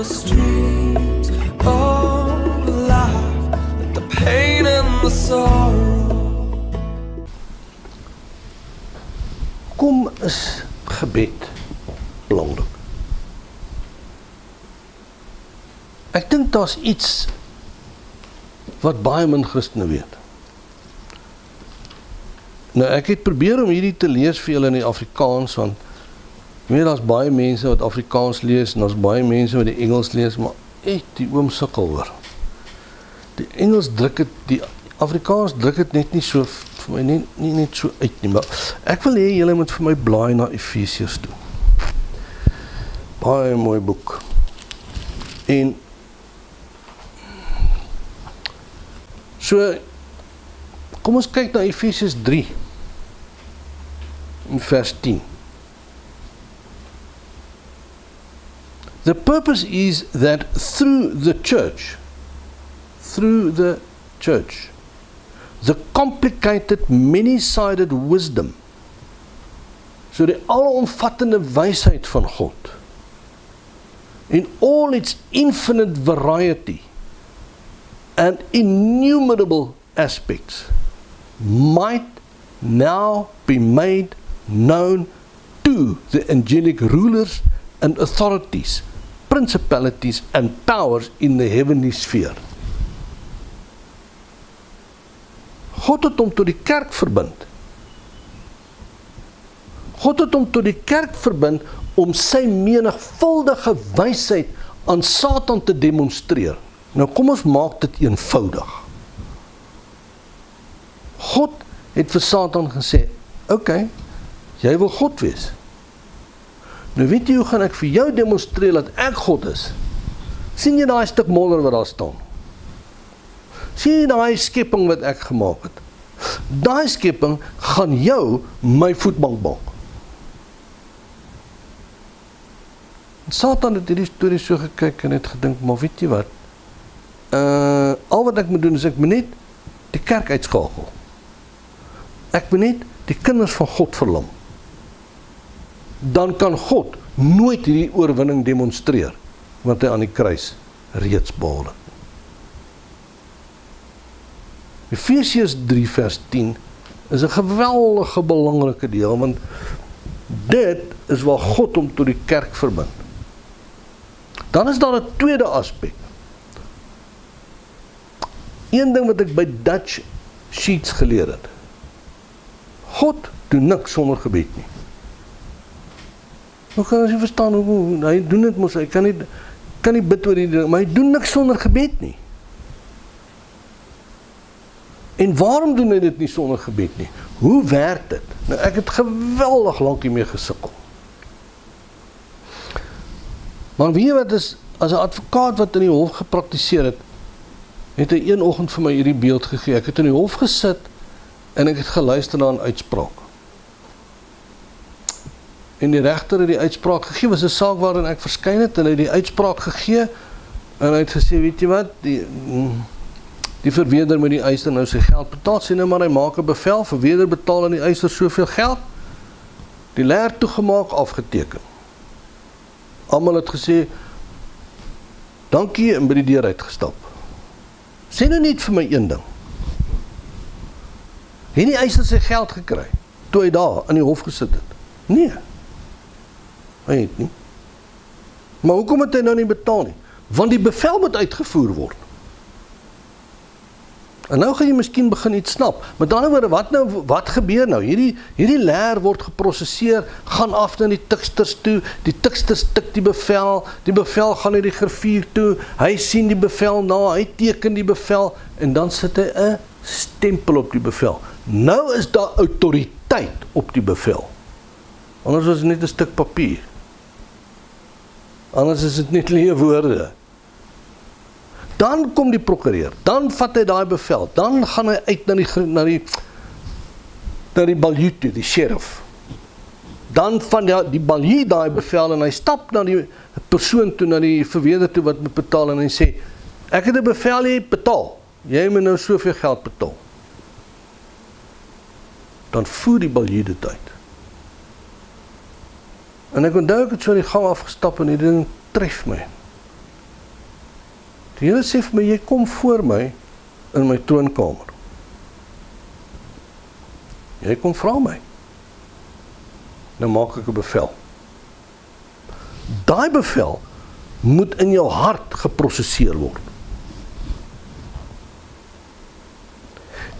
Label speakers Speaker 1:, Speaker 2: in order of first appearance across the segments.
Speaker 1: streams of life, like the pain and the sorrow.
Speaker 2: Kom is gebed belangrik? Ek dink daar's iets wat baie min Christene weet. Nou ek het probeer om hierdie te lees vir julle in die Afrikaans, want jy weet daar's baie mense wat Afrikaans lees en daar's baie mense wat die Engels lees, maar die oom sukkel hoor. Die Engels druk het, die Afrikaans druk het net nie so vir my nie net so uit nie, maar ek wil hê julle moet vir my blaai na Efesiërs toe. Baie mooi boek. En so kom ons kyk na Efesiërs 3 in vers 10. The purpose is that through the church, the complicated, many-sided wisdom, so die alomvattende wysheid van God, in all its infinite variety and innumerable aspects, might now be made known to the angelic rulers and authorities, principalities and powers in the heavenly sphere. God het hom tot die kerk verbind. God het hom tot die kerk verbind om sy menigvuldige wysheid aan Satan te demonstreer. Nou kom ons maak dit eenvoudig. God het vir Satan gesê, okay, jy wil God wees. Nou weet jy hoe gaan ek vir jou demonstreer dat ek God is? Sien jy daai stuk modder wat daar staan? Sien jy daai skepping wat ek gemaak het? Daai skepping gaan jou my voetbank maak. Satan het hierdie storie so gekyk en het gedink, maar weet jy wat? Al wat ek moet doen is ek moet net die kerk uitskakel. Ek moet net die kinders van God verlam. Dan kan God nooit hierdie oorwinning demonstreer wat hy aan die kruis reeds behaal het. Efesiërs 3 vers 10 is 'n geweldige belangrike deel, want dit is waar God hom tot die kerk verbind. Dan is daar 'n tweede aspek. Een ding wat ek by Dutch Sheets geleer het. God doen niks sonder gebed nie. Hoe kan ons nie verstaan hoe hy doen dit mos, hy kan nie bid oor die ding, maar hy doen niks sonder gebed nie. En waarom doen hy dit nie sonder gebed nie? Hoe werk dit? Nou ek het geweldig lank hiermee gesukkel. Maar weet jy wat is, as 'n advokaat wat in die hof gepraktiseer het, het hy een oggend vir my hierdie beeld gegee. Ek het in die hof gesit en ek het geluister na 'n uitspraak. En die regter het die uitspraak gegee, was 'n saak waarin ek verskyn het, en hy het die uitspraak gegee, en hy het gesê, weet jy wat, die verweerder moet die eiser nou sy geld betaal, sê nou maar hy maak 'n bevel, verweerder betaal aan die eiser soveel geld, die leer toegemaak, afgeteken. Almal het gesê, dankie, en by die deur uitgestap. Sê nou net vir my een ding. Het die eiser sy geld gekry, toe hy daar in die hof gesit het? Nee. Hy het nie. Maar hoekom het hy nou nie betaal nie? Want die bevel moet uitgevoer word. En nou gaan jy miskien begin iets snap. Met ander woorde, wat gebeur nou? Hierdie leer word geprosesseer, gaan af na die tiksters toe, die tiksters tik die bevel gaan na die griffier toe, hy sien die bevel na, hy teken die bevel, en dan sit hy 'n stempel op die bevel. Nou is daar autoriteit op die bevel. Anders was dit net 'n stuk papier. Anders is dit net leë woorde. Dan kom die prokureur, dan vat hy daai bevel, dan gaan hy uit na die baljuut toe, die sheriff. Dan van die baljuut daai bevel en hy stap na die persoon toe, na die verweerder toe wat moet betaal, en hy sê, ek het 'n bevel, jy betaal, jy moet nou soveel geld betaal. Dan voer die baljuut dit uit. En ek onthou ek het so die gang afgestap en die ding tref my. Die Here sê vir my, jy kom voor my in my troonkamer. Jy kom vra my. Nou maak ek 'n bevel. Daai bevel moet in jou hart geprosesseer word.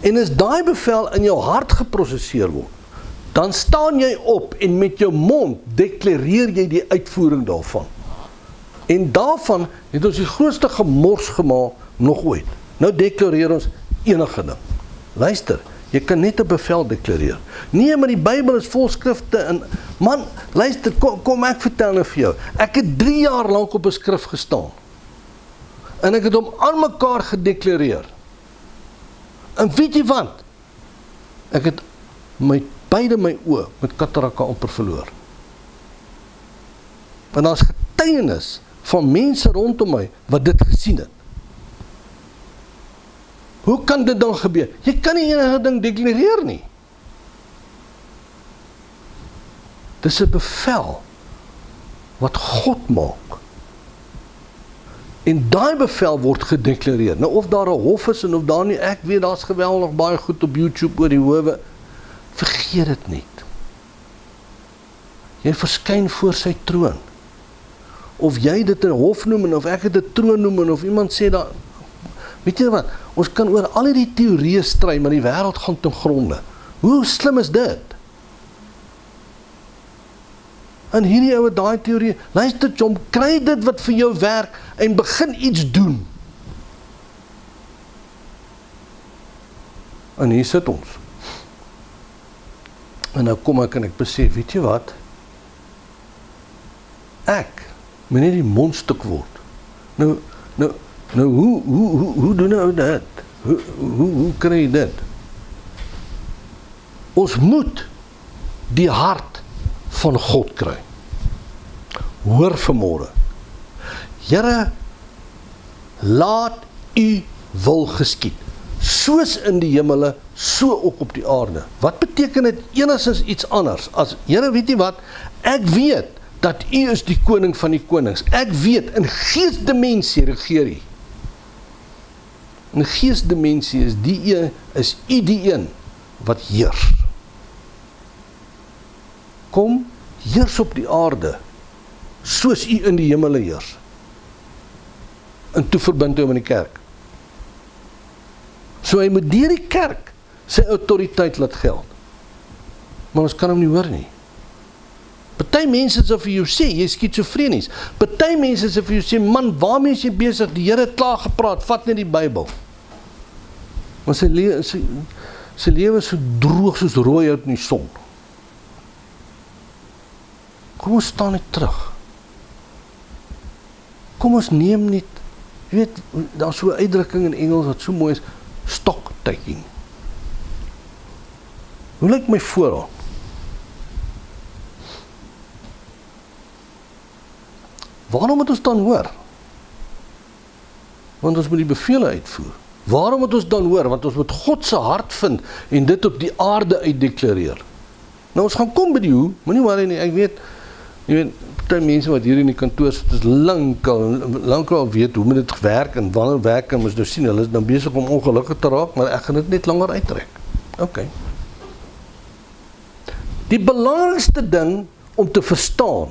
Speaker 2: En as daai bevel in jou hart geprosesseer word, dan staan jy op en met jou mond deklareer jy die uitvoering daarvan. En daarvan het ons die grootste gemors gemaak nog ooit. Nou deklareer ons enige ding. Luister, jy kan net 'n bevel deklareer. Nee, maar die Bybel is vol skrifte en man, luister, kom ek vertel nou vir jou. Ek het 3 jaar lank op 'n skrif gestaan. En ek het hom aan mekaar gedeklareer. En weet jy wat? Ek het beide my oë met katarakka amper verloor. En daar's getuienis van mense rondom my wat dit gesien het. Hoe kan dit dan gebeur? Jy kan nie enige ding deklareer nie. Dis 'n bevel wat God maak. En daai bevel word gedeklareer. Nou of daar 'n hof is en of daar nie, ek weet daar's geweldig baie goed op YouTube oor die howe. Vergeet dit niet. Jy verskyn voor sy troon. Of jy dit 'n hof noem en of ek dit 'n troon noem en of iemand sê dat, weet jy wat, ons kan oor al die teorieë stry, maar die wêreld gaan ten gronde. Hoe slim is dit? En hierdie ouwe daai teorie, luister John, kry dit wat vir jou werk en begin iets doen. En hier sit ons. En nou kom ek en ek besef, weet jy wat? Ek moet net die mondstuk word. Nou hoe doen nou dit? Hoe kry jy dit? Ons moet die hart van God kry. Hoor vanmôre. Here, laat u wil geskied. Soos in die hemele, so ook op die aarde. Wat beteken dit enigstens iets anders? As, Here, weet jy wat? Ek weet dat u is die koning van die konings. Ek weet, in geesdimensie regeer u. In geesdimensie is u die een wat heers. Kom, heers op die aarde, soos u in die hemele heers. En toe verbind hy hom in die kerk. So hy moet deur die kerk sy autoriteit laat geld. Maar ons kan hom nie hoor nie. Party mense sal vir jou sê, jy is skizofrenies. Party mense sal vir jou sê, man, waarmee is jy besig? Die Here het klaar gepraat, vat net die Bybel. Maar sy lewe is so droog soos rooi hout in die son. Kom ons staan net terug. Kom ons neem net, jy weet, daar is so 'n uitdrukking in Engels wat so mooi is, stock taking. Hoe lyk my vooraan? Waarom moet ons dan hoor? Want ons moet die bevele uitvoer. Waarom moet ons dan hoor? Want ons moet God se hart vind en dit op die aarde uitdeklareer. Nou ons gaan kom by die hoe, moenie worry nie, ek weet, jy weet, party mense wat hier in die kantoor sit, is lankal weet hoe moet dit werk en wanneer werk en ons nou sien, hulle is dan besig om ongelukkig te raak, maar ek gaan dit net langer uittrek. Ok. Die belangrikste ding om te verstaan,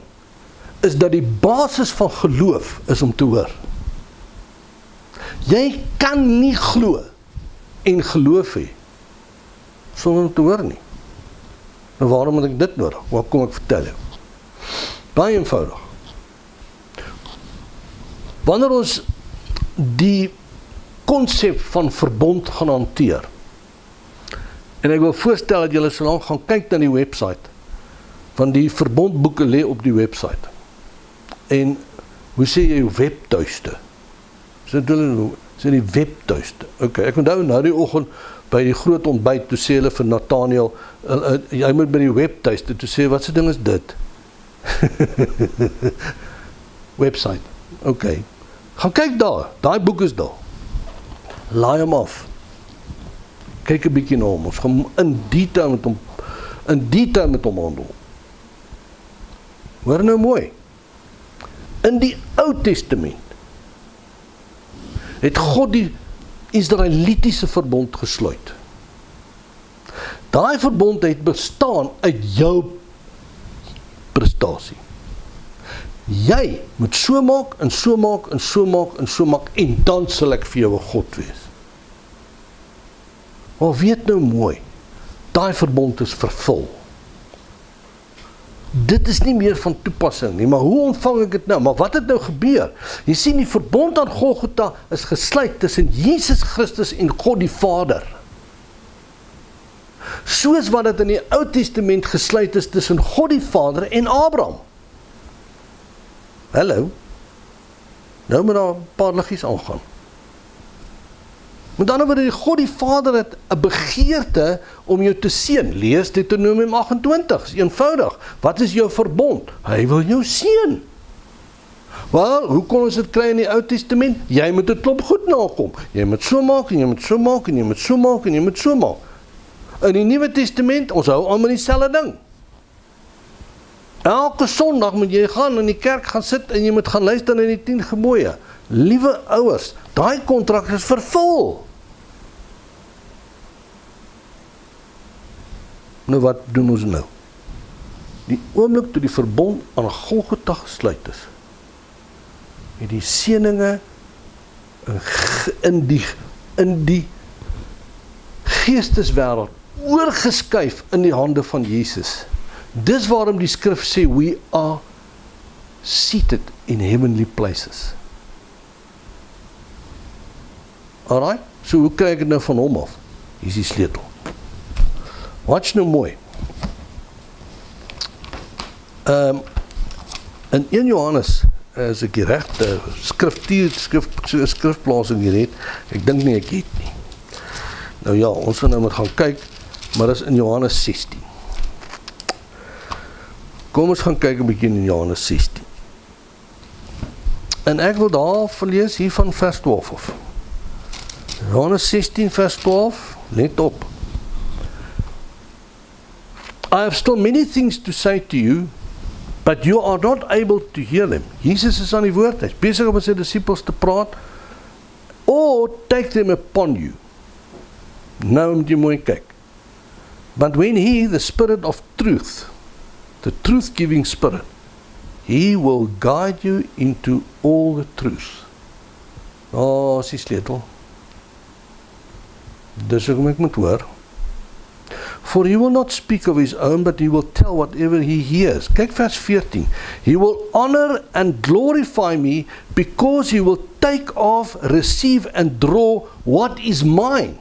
Speaker 2: is dat die basis van geloof is om te hoor. Jy kan nie glo en geloof hê sonder om te hoor nie. Nou waarom moet ek dit nodig? Wat kom ek vertel jou? Baie eenvoudig. Wanneer ons die konsep van verbond gaan hanteer, en ek wil voorstel dat julle so lank gaan kyk na die website, want die verbondboeke lê op die website. En hoe sê jy webtuiste? Sê die webtuiste. Ok, ek onthou nou die oggend by die groot ontbyt, toe sê hulle vir Nathaniel, jy moet by die webtuiste, toe sê, wat se ding is dit? Website, ok. Gaan kyk daar, daai boek is daar. Laai hom af. Kyk 'n bietjie na hom, ons gaan in detail met hom handel. Hoor nou mooi. In die Ou Testament het God die Israelitiese verbond gesluit. Daai verbond het bestaan uit jou prestasie. Jy moet so maak, en so maak, en so maak, en so maak, en dan sal ek vir jou 'n God wees. Maar weet nou mooi, daai verbond is vervul. Dit is nie meer van toepassing nie, maar hoe ontvang ek dit nou? Maar wat het nou gebeur? Jy sien, die verbond aan Golgotha is gesluit tussen Jesus Christus en God die Vader. Soos wat dit in die Ou Testament gesluit is tussen God die Vader en Abraham. Hallo? Nou moet daar 'n paar liggies aangaan. Met ander woorde, God die Vader het 'n begeerte om jou te seën. Lees Deuteronomium 28, is eenvoudig. Wat is jou verbond? Hy wil jou seën. Wel, hoe kon ons dit kry in die Ou Testament? Jy moet 'n klop goed nakom. Jy moet so maak, en jy moet so maak, en jy moet so maak, en jy moet so maak. In die Nuwe Testament, ons hou almal dieselfde ding. Elke Sondag moet jy gaan in die kerk gaan sit en jy moet gaan luister na die 10 gebooie. Liewe ouers, daai kontrak is vervul. Nou wat doen ons nou? Die oomblik toe die verbond aan Golgotha gesluit is, het die seëninge in die geesteswêreld oorgeskuif in die hande van Jesus. Dis waarom die skrif sê, we are seated in heavenly places. Alright, so hoe kry ek dit nou van hom af? Hier is die sleutel. Watch nou mooi. In 1 Johannes, as ek die regte skrifplasing hier het, ek dink nie ek het nie. Nou ja, ons gaan nou moet gaan kyk, maar dat is in Johannes 16. Kom ons gaan kyk 'n bietjie in Johannes 16. En ek wil daar verlees hier van vers 12 af. Johannes 16 vers 12, let op. I have still many things to say to you, but you are not able to hear them. Jesus is aan die woord, hy is besig om met sy disippels te praat, or take them upon you. Nou moet jy mooi kyk. But when he, the Spirit of truth, the truth-giving Spirit, he will guide you into all the truth. Oh, is die sleutel. Dis hoekom ek moet hoor. For he will not speak of his own, but he will tell whatever he hears. Kyk vers 14. He will honor and glorify me, because he will take off, receive and draw what is mine.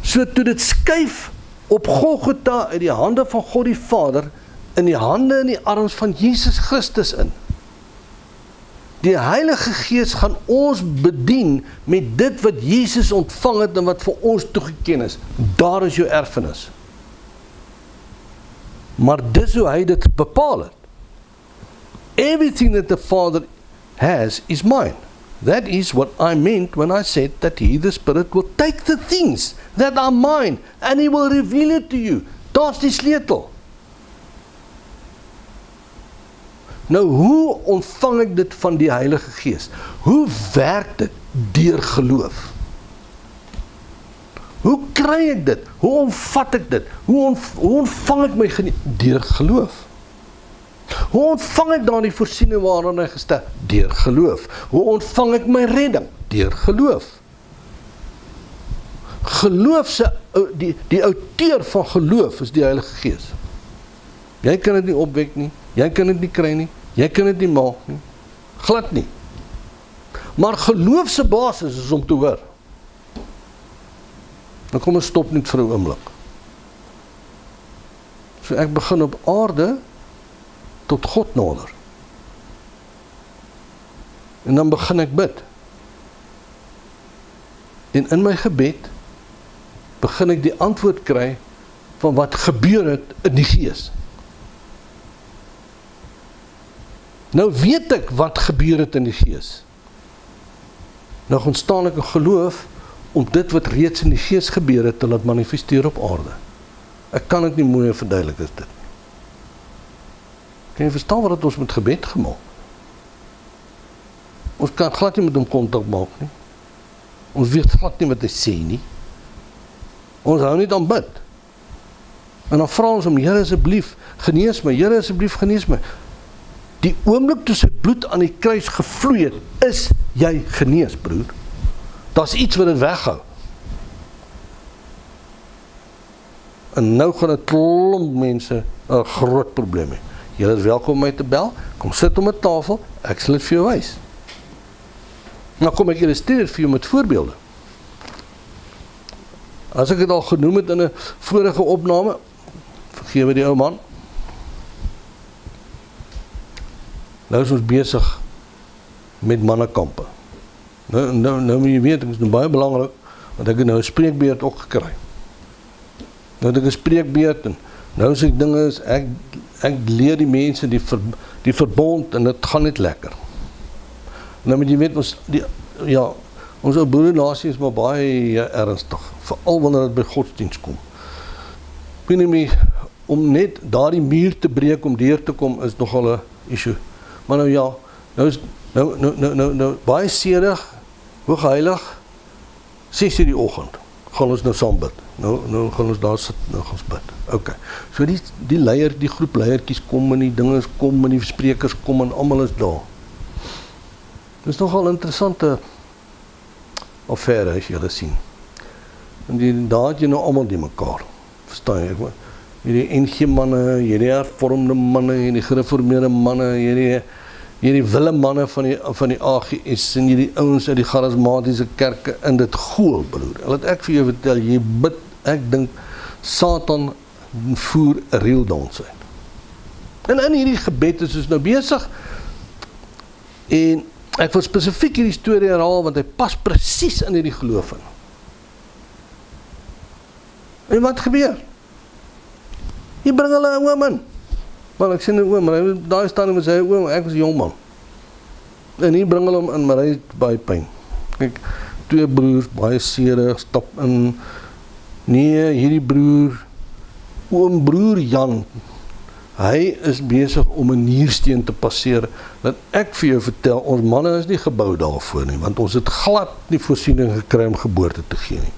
Speaker 2: So toe dit skuif op Golgotha uit die hande van God die Vader, in die hande en die arms van Jesus Christus in. Die Heilige Gees gaan ons bedien met dit wat Jesus ontvang het en wat vir ons toegeken is. Daar is jou erfenis. Maar dis hoe hy dit bepaal het. Everything that the Father has is mine. That is what I meant when I said that he, the Spirit, will take the things that are mine and he will reveal it to you. Daar's die sleutel. Nou, hoe ontvang ek dit van die Heilige Gees? Hoe werk dit? Deur geloof. Hoe kry ek dit? Hoe omvat ek dit? Hoe ontvang ek my geniet? Deur geloof. Hoe ontvang ek dan die voorsiening waaraan hy gestel? Deur geloof. Hoe ontvang ek my redding? Deur geloof. Geloof die outeur van geloof is die Heilige Gees. Jy kan dit nie opwek nie, jy kan dit nie kry nie, jy kan dit nie maak nie, glad nie. Maar geloof se basis is om te hoor. Nou kom ons stop net vir 'n oomblik. So ek begin op aarde tot God nader. En dan begin ek bid. En in my gebed begin ek die antwoord kry van wat gebeur het in die Gees. Nou weet ek wat gebeur het in die Gees. Nou ontstaan ek 'n geloof om dit wat reeds in die Gees gebeur het te laat manifesteer op aarde. Ek kan dit nie mooi verduidelik as dit. Kan jy verstaan wat het ons met gebed gemaak? Ons kan glad nie met hom kontak maak nie. Ons weet glad nie wat hy sê nie. Ons hou net aan bid. En dan vra ons hom, Here asseblief, genees my, Here asseblief, genees my. Die oomblik toe sy bloed aan die kruis gevloei het, is jy genees, broer. Daar's iets wat dit weghou. En nou gaan 'n klomp mense 'n groot probleem hê. Julle is welkom om my te bel, kom sit om 'n tafel, ek sal dit vir jou wys. Nou kom ek illustreer vir jou met voorbeelde. As ek dit al genoem het in 'n vorige opname, vergewe die ou man. Nou is ons besig met mannekampe. Nou moet jy weet, dit is nou baie belangrik, want ek het nou 'n spreekbeurt ook gekry. Nou het ek 'n spreekbeurt en nou sê ek dinge is, ek leer die mense die verbond en dit gaan net lekker. Nou moet jy weet, ons ou boerenasie is maar baie ernstig, veral wanneer dit by godsdienst kom. Ek weet nie, om net daardie muur te breek, om deur te kom, is nogal 'n issue. Maar nou ja, nou baie sedig, hoogheilig, 6:00 die oggend, gaan ons nou saam bid. Nou gaan ons daar sit, nou gaan ons bid. Ok, so die leier, die groep leiertjies kom en die dinge kom en die sprekers kom en almal is daar. Dit is nogal interessante affære as julle sien. En daar het jy nou almal die mekaar, verstaan jy? Hierdie NG manne, hierdie hervormde manne, hierdie gereformeerde manne, hierdie wille manne van die AGS en hierdie ouens uit die charismatiese kerke in dit gool, broer. Laat ek vir jou vertel, jy bid, ek dink Satan voer 'n real dans uit. En in hierdie gebed is ons nou besig en ek wil spesifiek hierdie storie herhaal want hy pas presies in hierdie geloof in. En wat gebeur? Hier bring hulle 'n oom in. Maar ek sê 'n oom, maar daar staan en sê oom, ek was 'n jong man. En hier bring hulle hom in, maar hy het baie pyn. Kyk, 2 broers, baie seerig, stap in. Nee, hierdie broer, oom broer Jan, hy is besig om 'n niersteen te passeer. Dat ek vir jou vertel, ons manne is nie gebou daarvoor nie, want ons het glad nie voorsiening gekry om geboorte te gee nie.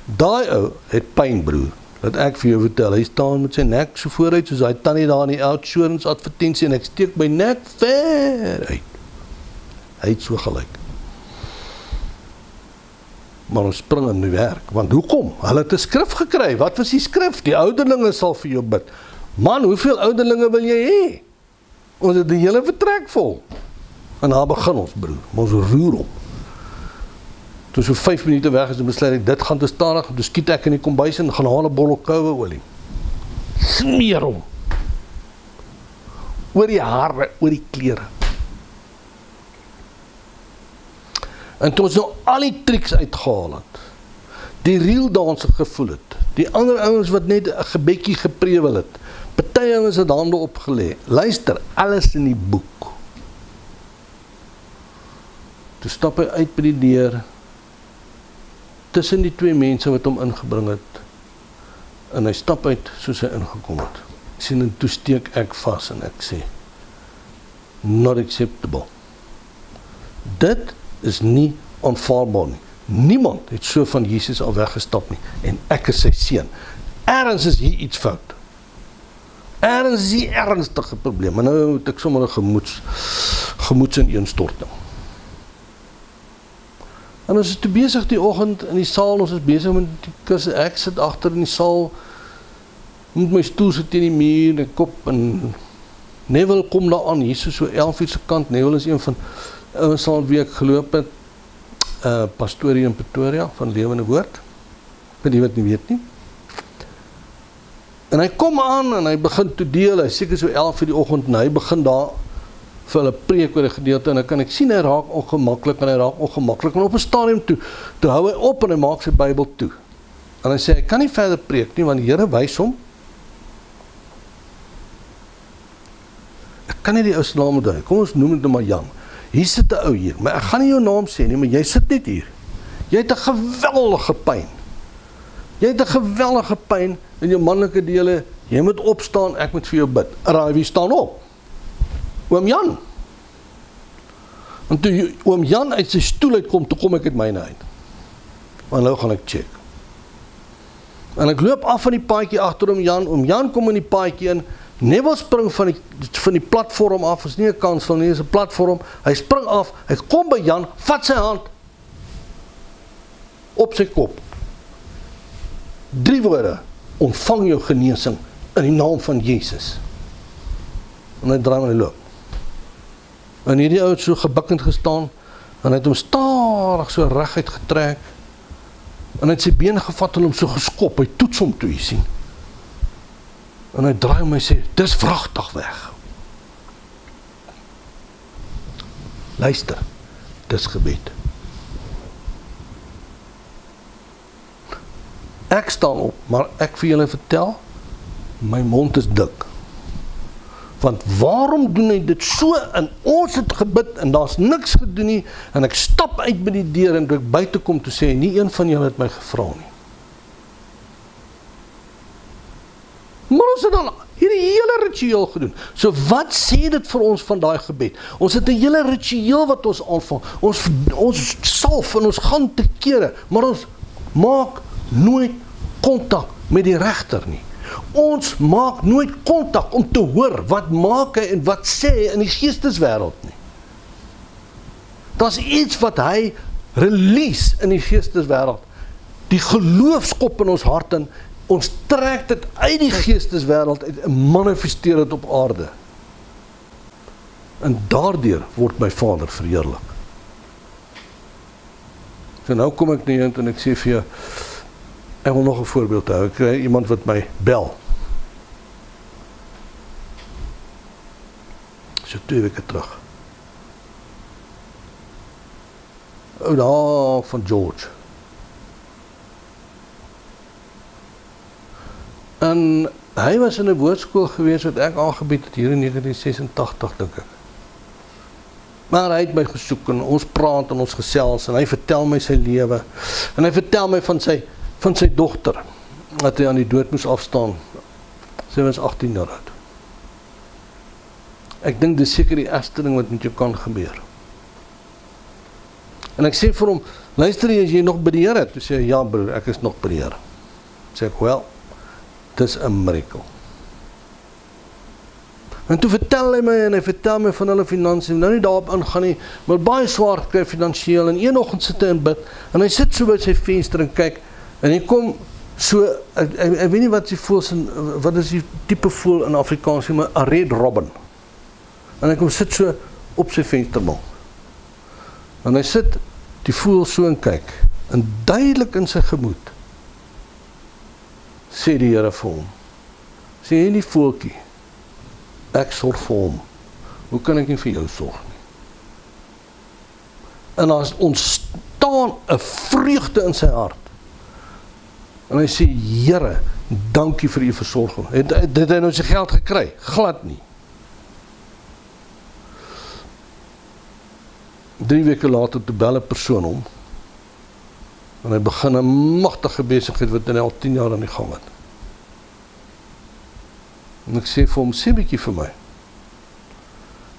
Speaker 2: Daai ou het pyn, broer. Dat ek vir jou vertel, hy staan met sy nek so vooruit, soos hy tannie daar in die outsurance advertensie, en ek steek my nek ver uit. Hy het so gelyk. Maar ons spring in die werk, want hoekom? Hulle het 'n skrif gekry, wat was die skrif? Die ouderlinge sal vir jou bid. Man, hoeveel ouderlinge wil jy hê? Ons het die hele vertrek vol. En daar begin ons, broer, maar ons roer om. Toe so 5 minute weg is, en besluit ek, dit gaan te stadig, toe skiet ek in die kombuis en gaan haal 'n bottel koueolie. Smeer hom. Oor die hare, oor die klere. En toe ons nou al die triks uitgehaal het, die real danse gevoel het, die ander ouens wat net 'n gebedjie geprewel het, party ouens het hande opgelê, luister, alles in die boek. Toe stap hy uit by die deur, tussen die 2 mense wat hom ingebring het, en hy stap uit soos hy ingekom het. Sien, en toe steek ek vas en ek sê, not acceptable. Dit is nie aanvaarbaar nie. Niemand het so van Jesus al weggestap nie, en ek is sy seun. Ergens is hier iets fout. Ergens is hier ernstige probleem, en nou het ek sommer 'n gemoedsineenstorting. En ons is toe besig die oggend in die saal, ons is besig met die kursus, ek sit agter in die saal, met my stoel sit teen die muur, en kop, en Neville kom daar aan, hier so 11 se kant, Neville is een van ouens sal wie ek geloop het, pastorie in Pretoria, van Lewende Woord, vir die wat nie weet nie. En hy kom aan, en hy begin te deel, hy seker so 11 die oggend, en hy begin daar, vir hulle preek oor die gedeelte, en dan kan ek sien, hy raak ongemaklik, en op 'n stadium toe hou hy op, en hy maak sy Bybel toe, en hy sê, hy kan nie verder preek nie, want die Here wys hom, ek kan nie die ou se naam onthou, kom ons noem dit maar Jan, hier sit 'n ou hier, maar ek gaan nie jou naam sê nie, maar jy sit net hier, jy het 'n geweldige pyn, in jou manlike dele, jy moet opstaan, ek moet vir jou bid, raai wie staan op? Oom Jan. En toe oom Jan uit sy stoel uitkom, toe kom ek uit myne uit. Want nou gaan ek check. En ek loop af van die paadjie agter oom Jan kom in die paadjie in, Neville spring van die platform af, is nie 'n kansel nie, is 'n platform, hy spring af, hy kom by Jan, vat sy hand, op sy kop. 3 woorde, ontvang jou genesing, in die naam van Jesus. En hy draai en hy loop. En hierdie ou het so gebukkend gestaan, en hy het hom stadig so reguit getrek, en hy het sy been gevat en hom so geskop, hy toets hom toe, jy sien. En hy draai om en hy sê, dis vragtig weg. Luister, dis gebed. Ek staan op, maar ek vir julle vertel, my mond is dik. Want waarom doen hy dit so, en ons het gebid, en daar's niks gedoen nie, en ek stap uit by die deur, en toe ek buite kom, toe sê, nie een van julle het my gevra nie. Maar ons het dan hierdie hele ritueel gedoen. So wat sê dit vir ons van daai gebed? Ons het 'n hele ritueel wat ons aanvang. Ons salf en ons gaan te kere, maar ons maak nooit kontak met die regter nie. Ons maak nooit kontak om te hoor wat maak hy en wat sê hy in die geesteswêreld nie. Daar's iets wat hy release in die geesteswêreld. Die geloof skop in ons hart in, ons trek dit uit die geesteswêreld uit en manifesteer dit op aarde. En daardeur word my Vader verheerlik. So nou kom ek nie en ek sê vir jou, ek wil nog 'n voorbeeld hou. Ek kry iemand wat my bel. So 2 weke terug. Ou daar van George. En hy was in 'n woordskool gewees wat ek aangebied het hier in 1986 dink ek. Maar hy het my gesoek en ons praat en ons gesels en hy vertel my sy lewe. En hy vertel my van sy dogter dat hy aan die dood moes afstaan. Sy was 18 jaar oud. Ek dink dis seker die ergste ding wat met jou kan gebeur. En ek sê vir hom, luister jy, is jy nog by die Here? Toe sê hy, ja broer, ek is nog by die Here. Sê ek, wel, dis 'n miracle. En toe vertel hy my, en hy vertel my van hulle finansies, nou nie daarop ingaan nie, maar baie swaar gekry finansiëel, en een oggend sit hy in bid, en hy sit so by sy venster en kyk, en hy kom so, ek weet nie wat die voels, wat is die type voel in Afrikaans, maar 'n red robin. En hy kom sit so op sy vensterbank. En hy sit die voel so en kyk, en duidelik in sy gemoed, sê die Here vir hom, sê jy die voeltjie, ek sorg vir hom, hoe kan ek nie vir jou sorg nie? En as ontstaan 'n vreugde in sy hart, en hy sê, Here, dankie vir u versorging. Het hy nou sy geld gekry? Glad nie. 3 weke later toe bel 'n persoon hom, en hy begin 'n magtige besigheid wat hy al 10 jaar aan die gang het. En ek sê vir hom, sê bietjie vir my,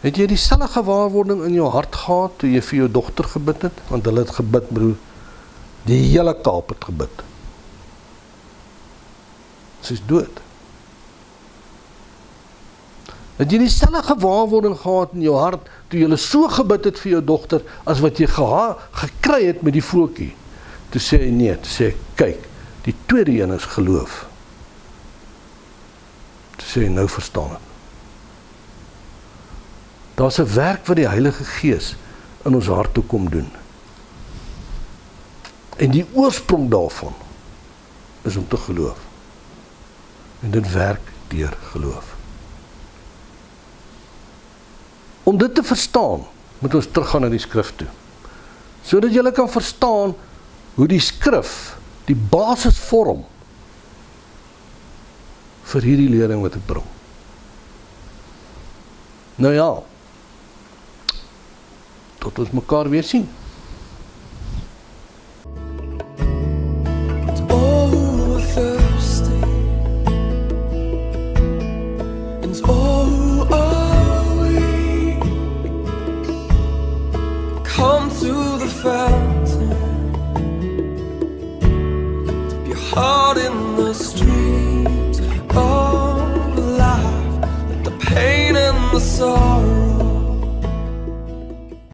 Speaker 2: het jy dieselfde gewaarwording in jou hart gehad, toe jy vir jou dogter gebid het? Want hulle het gebid, broer, die hele Kaap het gebid. Sy is dood. Het jy dieselfde gewaarwording gehad in jou hart, toe jy so gebid het vir jou dogter, as wat jy gekry het met die voeltjie? Toe sê hy nee, toe sê hy, kyk, die tweede een is geloof. Toe sê hy, nou verstaan het. Daar's 'n werk wat die Heilige Gees in ons hart toe kom doen. En die oorsprong daarvan is om te geloof. En dit werk deur geloof. Om dit te verstaan, moet ons teruggaan na die skrif toe. Sodat jy kan verstaan hoe die skrif die basis vorm vir hierdie lering wat ek bring. Nou ja, tot ons mekaar weer sien.
Speaker 1: All who are thirsty, and all who are weak, street.